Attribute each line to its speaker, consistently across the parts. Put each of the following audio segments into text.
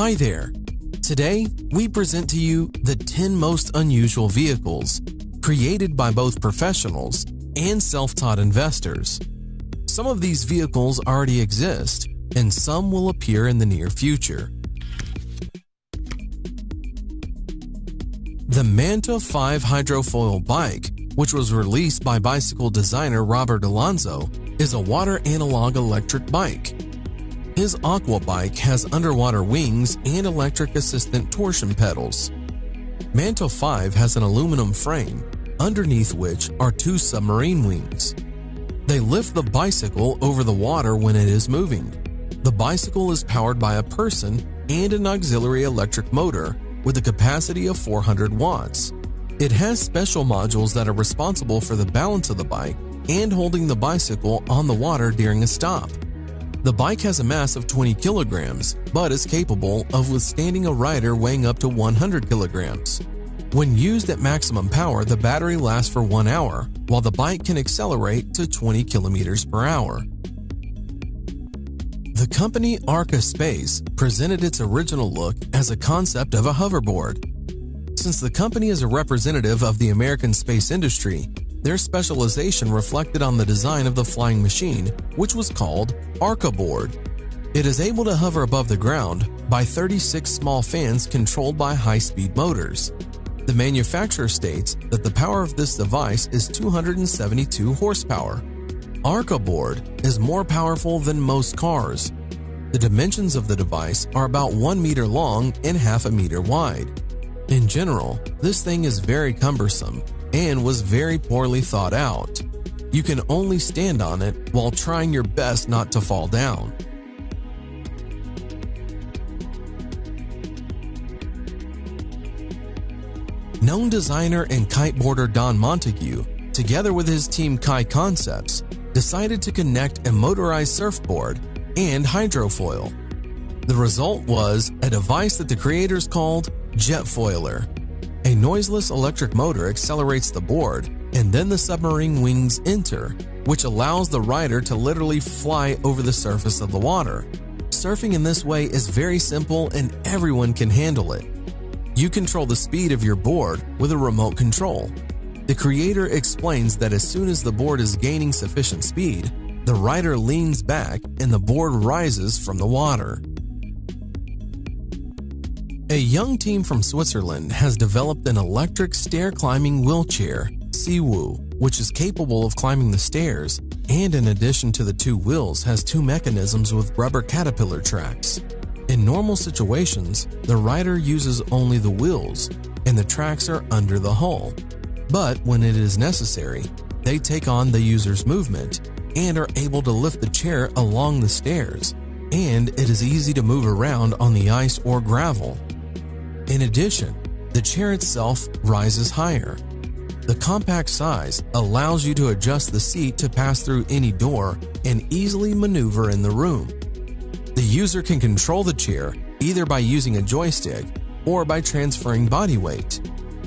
Speaker 1: Hi there! Today, we present to you the 10 most unusual vehicles created by both professionals and self-taught investors. Some of these vehicles already exist, and some will appear in the near future. The Manta 5 hydrofoil bike, which was released by bicycle designer Robert Alonso, is a water analog electric bike. His Aqua bike has underwater wings and electric assistant torsion pedals. Manta 5 has an aluminum frame, underneath which are two submarine wings. They lift the bicycle over the water when it is moving. The bicycle is powered by a person and an auxiliary electric motor with a capacity of 400 watts. It has special modules that are responsible for the balance of the bike and holding the bicycle on the water during a stop. The bike has a mass of 20 kilograms, but is capable of withstanding a rider weighing up to 100 kilograms. When used at maximum power, the battery lasts for 1 hour, while the bike can accelerate to 20 kilometers per hour. The company Arca Space presented its original look as a concept of a hoverboard. Since the company is a representative of the American space industry, their specialization reflected on the design of the flying machine, which was called Arca Board. It is able to hover above the ground by 36 small fans controlled by high-speed motors. The manufacturer states that the power of this device is 272 horsepower. Arca Board is more powerful than most cars. The dimensions of the device are about 1 meter long and half a meter wide. In general, this thing is very cumbersome and was very poorly thought out. You can only stand on it while trying your best not to fall down. Known designer and kiteboarder Don Montague, together with his team Kai Concepts, decided to connect a motorized surfboard and hydrofoil. The result was a device that the creators called Jetfoiler. A noiseless electric motor accelerates the board, and then the submarine wings enter, which allows the rider to literally fly over the surface of the water. Surfing in this way is very simple and everyone can handle it. You control the speed of your board with a remote control. The creator explains that as soon as the board is gaining sufficient speed, the rider leans back and the board rises from the water. A young team from Switzerland has developed an electric stair-climbing wheelchair, Siwu, which is capable of climbing the stairs and in addition to the two wheels has two mechanisms with rubber caterpillar tracks. In normal situations, the rider uses only the wheels and the tracks are under the hull. But when it is necessary, they take on the user's movement and are able to lift the chair along the stairs, and it is easy to move around on the ice or gravel. In addition, the chair itself rises higher. The compact size allows you to adjust the seat to pass through any door and easily maneuver in the room. The user can control the chair either by using a joystick or by transferring body weight.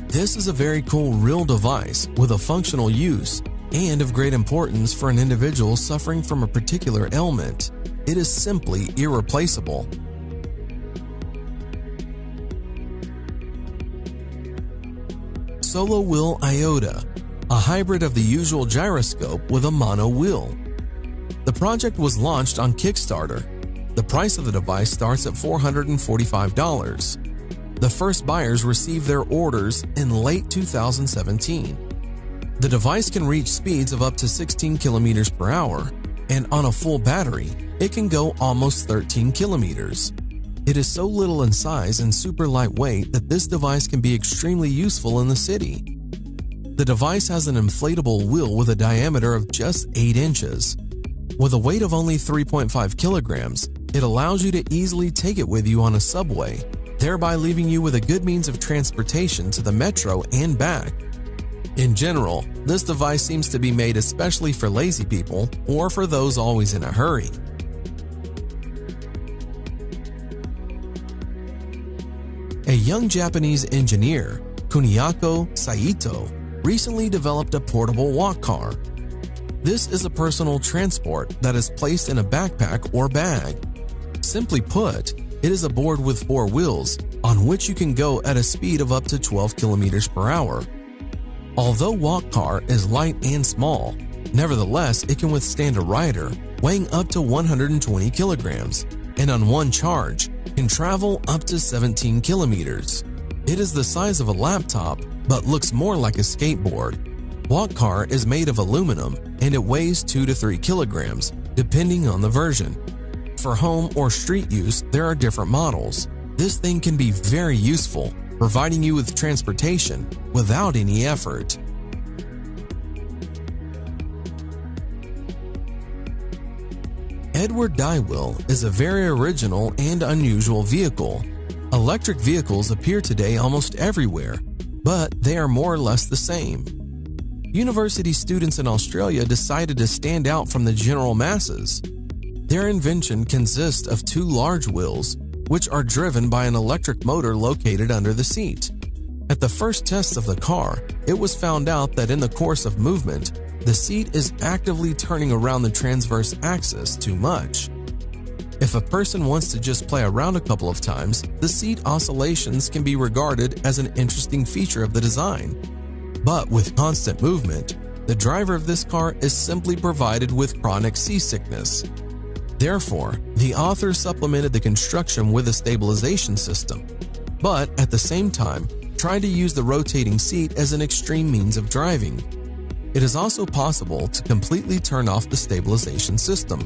Speaker 1: This is a very cool real device with a functional use and of great importance for an individual suffering from a particular ailment. It is simply irreplaceable. Solo Wheel Iota, a hybrid of the usual gyroscope with a mono wheel. The project was launched on Kickstarter. The price of the device starts at $445. The first buyers received their orders in late 2017. The device can reach speeds of up to 16 kilometers per hour, and on a full battery, it can go almost 13 kilometers. It is so little in size and super lightweight that this device can be extremely useful in the city. The device has an inflatable wheel with a diameter of just 8 inches. With a weight of only 3.5 kilograms, it allows you to easily take it with you on a subway, thereby leaving you with a good means of transportation to the metro and back. In general, this device seems to be made especially for lazy people or for those always in a hurry. A young Japanese engineer, Kuniako Saito, recently developed a portable walk car. This is a personal transport that is placed in a backpack or bag. Simply put, It is a board with 4 wheels on which you can go at a speed of up to 12 kilometers per hour. Although Walk Car is light and small, nevertheless it can withstand a rider weighing up to 120 kilograms and on one charge can travel up to 17 kilometers. It is the size of a laptop but looks more like a skateboard. Walk Car is made of aluminum and it weighs 2 to 3 kilograms depending on the version. For home or street use, there are different models. This thing can be very useful, providing you with transportation without any effort. Edward Dywell is a very original and unusual vehicle. Electric vehicles appear today almost everywhere, but they are more or less the same. University students in Australia decided to stand out from the general masses. Their invention consists of 2 large wheels, which are driven by an electric motor located under the seat. At the first tests of the car, it was found out that in the course of movement, the seat is actively turning around the transverse axis too much. If a person wants to just play around a couple of times, the seat oscillations can be regarded as an interesting feature of the design. But with constant movement, the driver of this car is simply provided with chronic seasickness. Therefore, the author supplemented the construction with a stabilization system, but at the same time, tried to use the rotating seat as an extreme means of driving. It is also possible to completely turn off the stabilization system.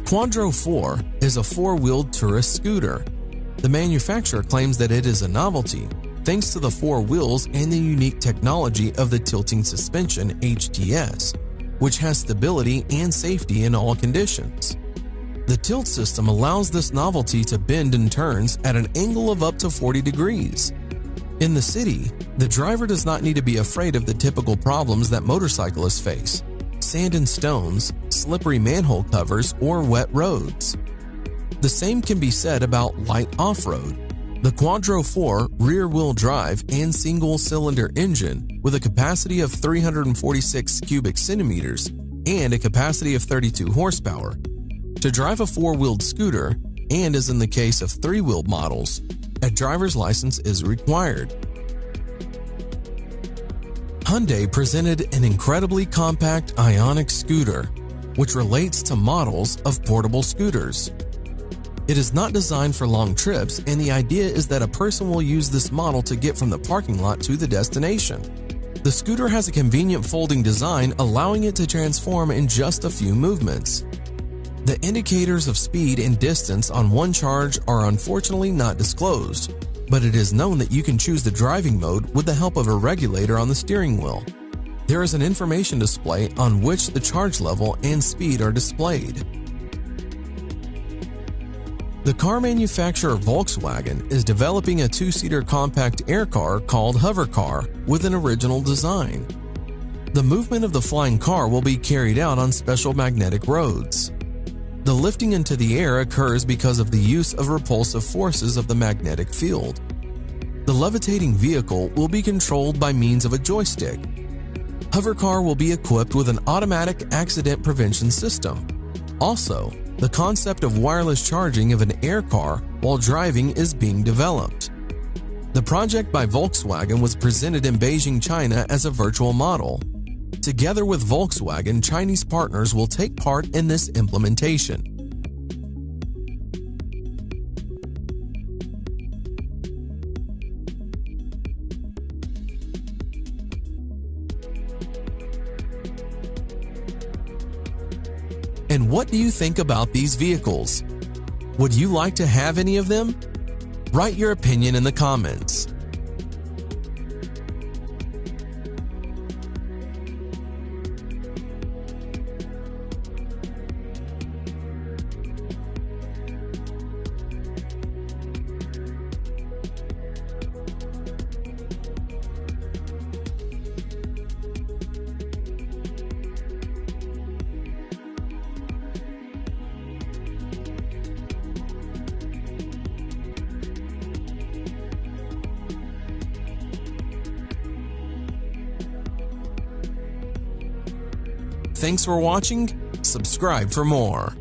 Speaker 1: Quadro 4 is a 4-wheeled tourist scooter. The manufacturer claims that it is a novelty, thanks to the 4 wheels and the unique technology of the tilting suspension HTS, which has stability and safety in all conditions. The tilt system allows this novelty to bend and turns at an angle of up to 40 degrees. In the city, the driver does not need to be afraid of the typical problems that motorcyclists face: sand and stones, slippery manhole covers, or wet roads. The same can be said about light off-road. The Quadro 4 rear-wheel drive and single-cylinder engine with a capacity of 346 cubic centimeters and a capacity of 32 horsepower. To drive a 4-wheeled scooter, and as in the case of 3-wheeled models, a driver's license is required. Hyundai presented an incredibly compact Ioniq scooter, which relates to models of portable scooters. It is not designed for long trips, and the idea is that a person will use this model to get from the parking lot to the destination. The scooter has a convenient folding design, allowing it to transform in just a few movements. The indicators of speed and distance on one charge are unfortunately not disclosed, but it is known that you can choose the driving mode with the help of a regulator on the steering wheel. There is an information display on which the charge level and speed are displayed. The car manufacturer Volkswagen is developing a 2-seater compact air car called Hover Car with an original design. The movement of the flying car will be carried out on special magnetic roads. The lifting into the air occurs because of the use of repulsive forces of the magnetic field. The levitating vehicle will be controlled by means of a joystick. Hover Car will be equipped with an automatic accident prevention system. Also, the concept of wireless charging of an air car while driving is being developed. The project by Volkswagen was presented in Beijing, China as a virtual model. Together with Volkswagen, Chinese partners will take part in this implementation. And what do you think about these vehicles? Would you like to have any of them? Write your opinion in the comments. Thanks for watching. Subscribe for more.